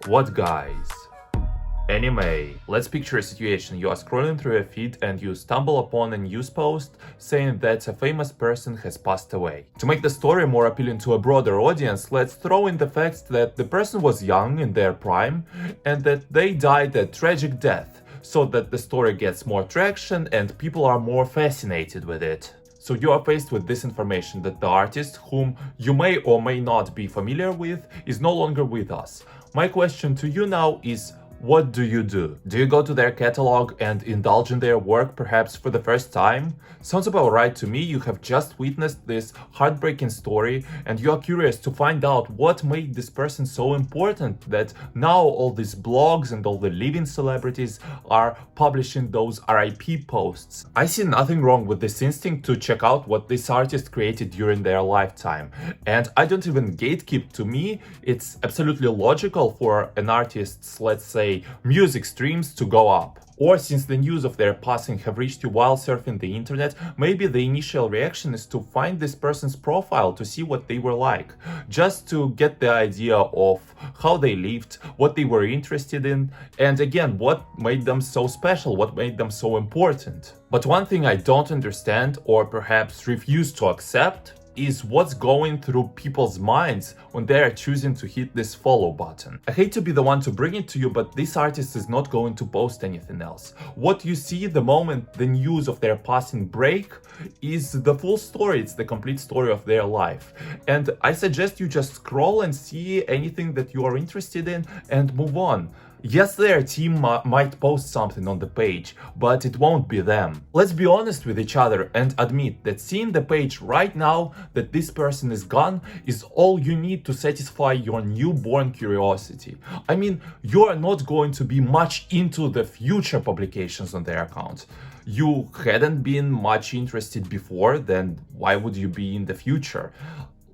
What guys? Anyway, let's picture a situation. You are scrolling through a feed and you stumble upon a news post saying that a famous person has passed away. To make the story more appealing to a broader audience, let's throw in the fact that the person was young, in their prime, and that they died a tragic death, so that the story gets more traction and people are more fascinated with it. So you are faced with this information that the artist, whom you may or may not be familiar with, is no longer with us. My question to you now is, what do you do? Do you go to their catalog and indulge in their work, perhaps for the first time? Sounds about right to me. You have just witnessed this heartbreaking story and you are curious to find out what made this person so important that now all these blogs and all the living celebrities are publishing those RIP posts. I see nothing wrong with this instinct to check out what this artist created during their lifetime. And I don't even gatekeep. To me, it's absolutely logical for an artist's, let's say, music streams to go up. Or since the news of their passing have reached you while surfing the internet, maybe the initial reaction is to find this person's profile to see what they were like, just to get the idea of how they lived, what they were interested in, and again, what made them so special, what made them so important. But one thing I don't understand, or perhaps refuse to accept, is what's going through people's minds when they are choosing to hit this follow button. I hate to be the one to bring it to you, but this artist is not going to post anything else. What you see the moment the news of their passing break is the full story, it's the complete story of their life. And I suggest you just scroll and see anything that you are interested in and move on. Yes, their team might post something on the page, but it won't be them. Let's be honest with each other and admit that seeing the page right now that this person is gone is all you need to satisfy your newborn curiosity. I mean, you are not going to be much into the future publications on their account. You hadn't been much interested before, then why would you be in the future?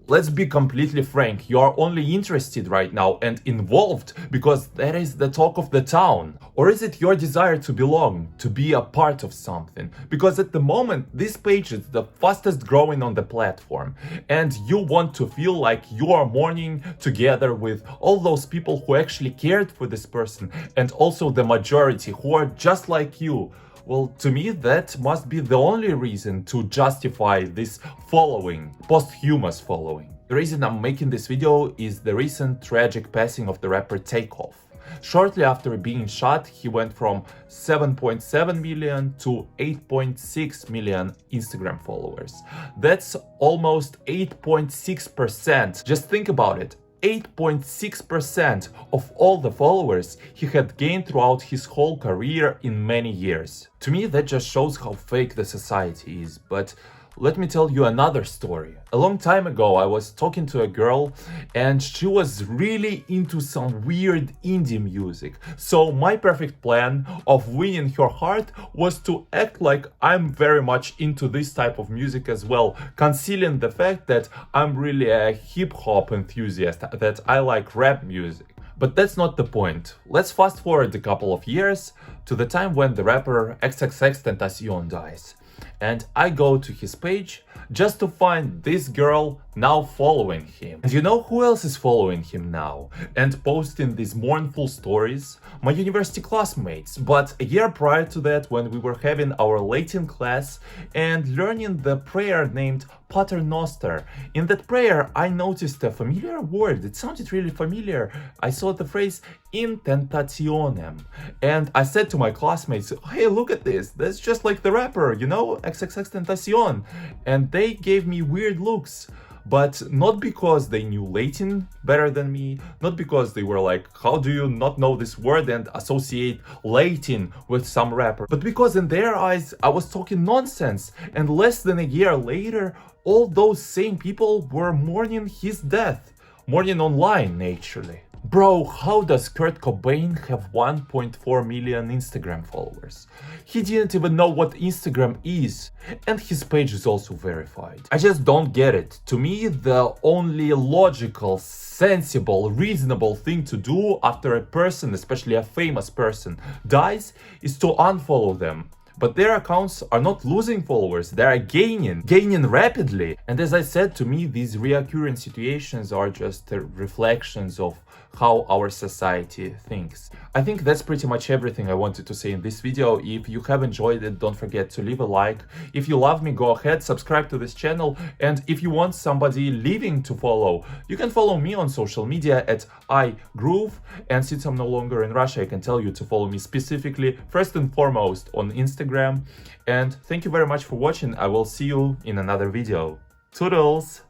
Let's be completely frank, you are only interested right now and involved because that is the talk of the town. Or is it your desire to belong, to be a part of something? Because at the moment, this page is the fastest growing on the platform. And you want to feel like you are mourning together with all those people who actually cared for this person and also the majority who are just like you. Well, to me, that must be the only reason to justify this following, posthumous following. The reason I'm making this video is the recent tragic passing of the rapper Takeoff. Shortly after being shot, he went from 7.7 million to 8.6 million Instagram followers. That's almost 8.6%. Just think about it. 8.6% of all the followers he had gained throughout his whole career in many years. To me, that just shows how fake the society is, but let me tell you another story. A long time ago, I was talking to a girl and she was really into some weird indie music. So my perfect plan of winning her heart was to act like I'm very much into this type of music as well, concealing the fact that I'm really a hip-hop enthusiast, that I like rap music. But that's not the point. Let's fast forward a couple of years to the time when the rapper XXXTentacion dies. And I go to his page just to find this girl now following him. And you know who else is following him now and posting these mournful stories? My university classmates. But a year prior to that, when we were having our Latin class and learning the prayer named Pater Noster, in that prayer I noticed a familiar word. It sounded really familiar. I saw the phrase in tentationem. And I said to my classmates, hey, look at this. That's just like the rapper, you know, XXXTentacion. And they gave me weird looks. But not because they knew Latin better than me, not because they were like, how do you not know this word and associate Latin with some rapper, but because in their eyes I was talking nonsense, and less than a year later, all those same people were mourning his death, mourning online naturally. Bro, how does Kurt Cobain have 1.4 million Instagram followers? He didn't even know what Instagram is, and his page is also verified. I just don't get it. To me, the only logical, sensible, reasonable thing to do after a person, especially a famous person, dies is to unfollow them. But their accounts are not losing followers, they are gaining rapidly. And as I said, to me, these reoccurring situations are just reflections of how our society thinks. I think that's pretty much everything I wanted to say in this video. If you have enjoyed it, don't forget to leave a like. If you love me, go ahead, subscribe to this channel. And if you want somebody living to follow, you can follow me on social media at iGroove. And since I'm no longer in Russia, I can tell you to follow me specifically, first and foremost, on Instagram. And thank you very much for watching. I will see you in another video. Toodles!